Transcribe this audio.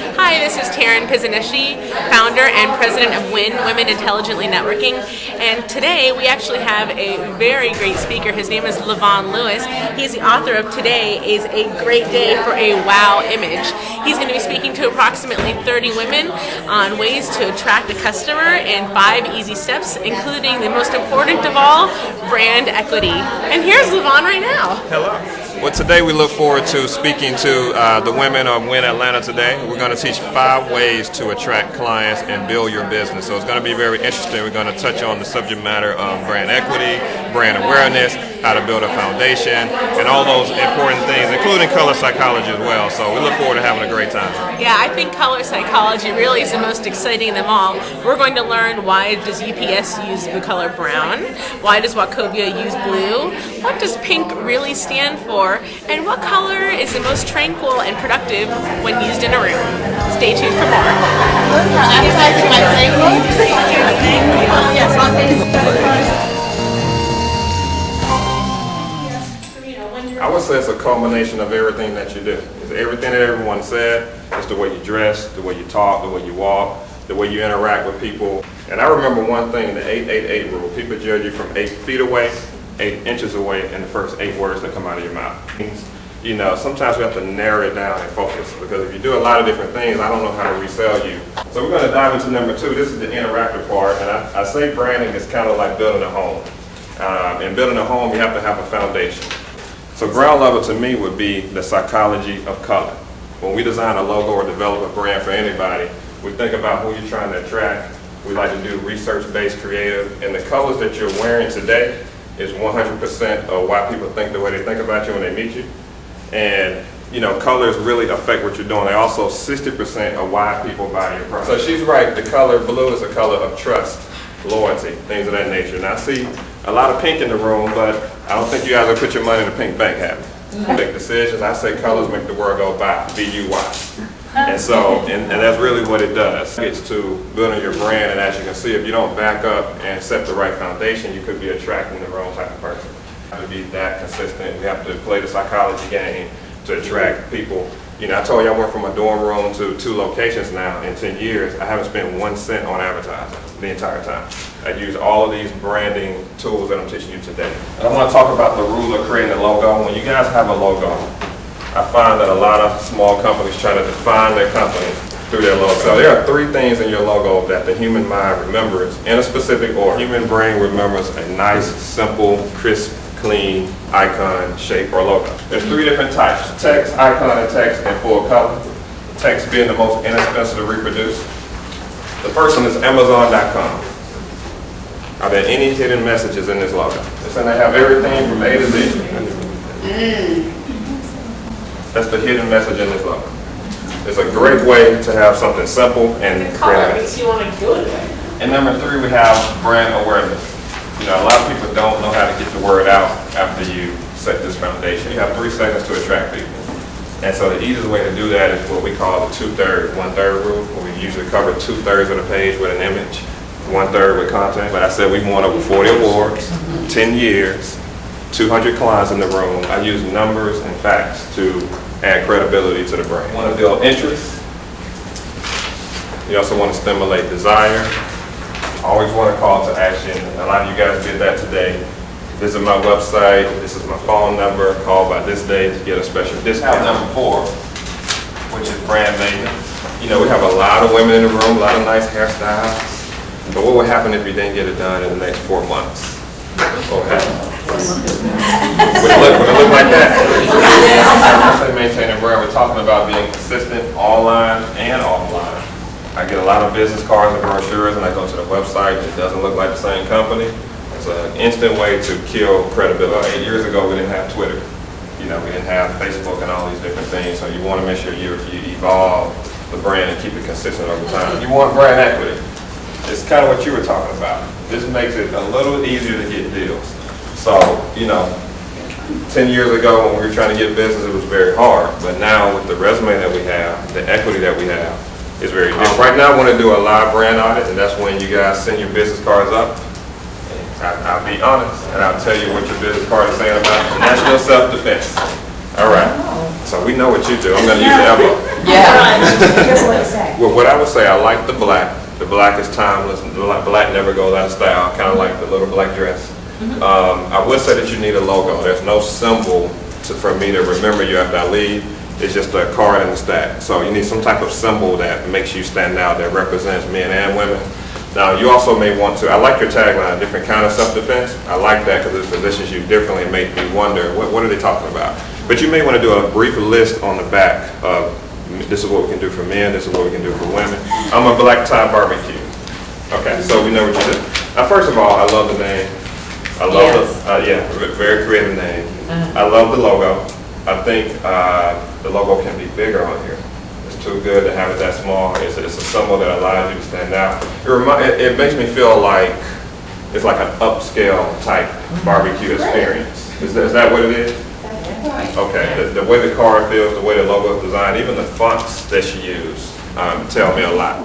Hi, this is Taryn Pizzaneschi, founder and president of WIN, Women Intelligently Networking. And today we actually have a very great speaker. His name is LaVon Lewis. He's the author of Today is a Great Day for a Wow Image. He's going to be speaking to approximately 30 women on ways to attract a customer in 5 easy steps, including the most important of all, brand equity. And here's LaVon right now. Hello. Well, today we look forward to speaking to the women of WIN Atlanta today. We're going to teach 5 ways to attract clients and build your business. So it's going to be very interesting. We're going to touch on the subject matter of brand equity, brand awareness, how to build a foundation, and all those important things, including color psychology as well. So we look forward to having a great time. Yeah, I think color psychology really is the most exciting of them all. We're going to learn, why does UPS use the color brown? Why does Wachovia use blue? What does pink really stand for? And what color is the most tranquil and productive when used in a room? Stay tuned for more. I would say it's a culmination of everything that you do. It's everything that everyone said. It's the way you dress, the way you talk, the way you walk, the way you interact with people. And I remember one thing, the 888 rule. People judge you from 8 feet away, 8 inches away, in the first 8 words that come out of your mouth. You know, sometimes we have to narrow it down and focus, because if you do a lot of different things, I don't know how to resell you. So we're going to dive into number 2. This is the interactive part, and I say branding is kind of like building a home. In building a home, you have to have a foundation. So ground level to me would be the psychology of color. When we design a logo or develop a brand for anybody, we think about who you're trying to attract. We like to do research-based creative, and the colors that you're wearing today is 100% of why people think the way they think about you when they meet you. And you know, colors really affect what you're doing. They're also 60% of why people buy your product. So she's right, the color blue is a color of trust, loyalty, things of that nature. And I see a lot of pink in the room, but I don't think you guys will put your money in a pink bank, have you? Make decisions. I say colors make the world go by, B-U-Y. And so, and that's really what it does. It's to building your brand, and as you can see, if you don't back up and set the right foundation, you could be attracting the wrong type of person. We have to be that consistent. We have to play the psychology game to attract people. You know, I told you I went from a dorm room to 2 locations now in 10 years. I haven't spent 1 cent on advertising the entire time. I use all of these branding tools that I'm teaching you today. And I want to talk about the rule of creating a logo. When you guys have a logo, I find that a lot of small companies try to define their company through their logo. So there are 3 things in your logo that the human mind remembers in a specific order. Human brain remembers a nice, simple, crisp, clean icon, shape, or logo. There's 3 different types: text, icon, and text in full color. Text being the most inexpensive to reproduce. The first one is Amazon.com. Are there any hidden messages in this logo? It's going to have everything from A to Z. That's the hidden message in this logo. It's a great way to have something simple and creative. You want to do it. And number 3, we have brand awareness. You know, a lot of people don't know how to get the word out after you set this foundation. You have 3 seconds to attract people. And so the easiest way to do that is what we call the 2/3, 1/3 rule, where we usually cover 2/3 of the page with an image, 1/3 with content. But I said we've won over 40 awards, 10 years, 200 clients in the room. I use numbers and facts to add credibility to the brand. You want to build interest. You also want to stimulate desire. Always want a call to action. A lot of you guys did that today. Visit my website. This is my phone number. Call by this day to get a special discount. Number 4, which is brand maintenance. You know, we have a lot of women in the room, a lot of nice hairstyles. But what would happen if you didn't get it done in the next 4 months? What would happen? Would it look like that? I say maintaining brand. We're talking about being consistent online and offline. I get a lot of business cards and brochures, and I go to the website. It doesn't look like the same company. It's an instant way to kill credibility. 8 years ago, we didn't have Twitter. You know, we didn't have Facebook and all these different things. So you want to make sure you evolve the brand and keep it consistent over time. You want brand equity. It's kind of what you were talking about. This makes it a little easier to get deals. So, you know, 10 years ago when we were trying to get business, it was very hard. But now with the resume that we have, the equity that we have, it's very different. Right now I want to do a live brand audit, and that's when you guys send your business cards up. I'll be honest, and I'll tell you what your business card is saying about national self-defense. All right. So we know what you do. I'm going to use the elbow. Yeah. Well, what I would say, I like the black. The black is timeless. Black never goes out of style. Kind of like the little black dress. I would say that you need a logo. There's no symbol for me to remember you after I leave. It's just a card in the stack. So you need some type of symbol that makes you stand out, that represents men and women. Now, you also may want to, I like your tagline, different kind of self-defense. I like that because it positions you differently and make me wonder, what are they talking about? But you may want to do a brief list on the back of, this is what we can do for men, this is what we can do for women. I'm a black tie barbecue. Okay, so we know what you do. Now, first of all, I love the name. I love very creative name. I love the logo. I think the logo can be bigger on here. It's too good to have it that small. It's a symbol that allows you to stand out. It makes me feel like it's like an upscale type barbecue experience. Is that what it is? Okay, the way the card feels, the way the logo is designed, even the fonts that you use tell me a lot.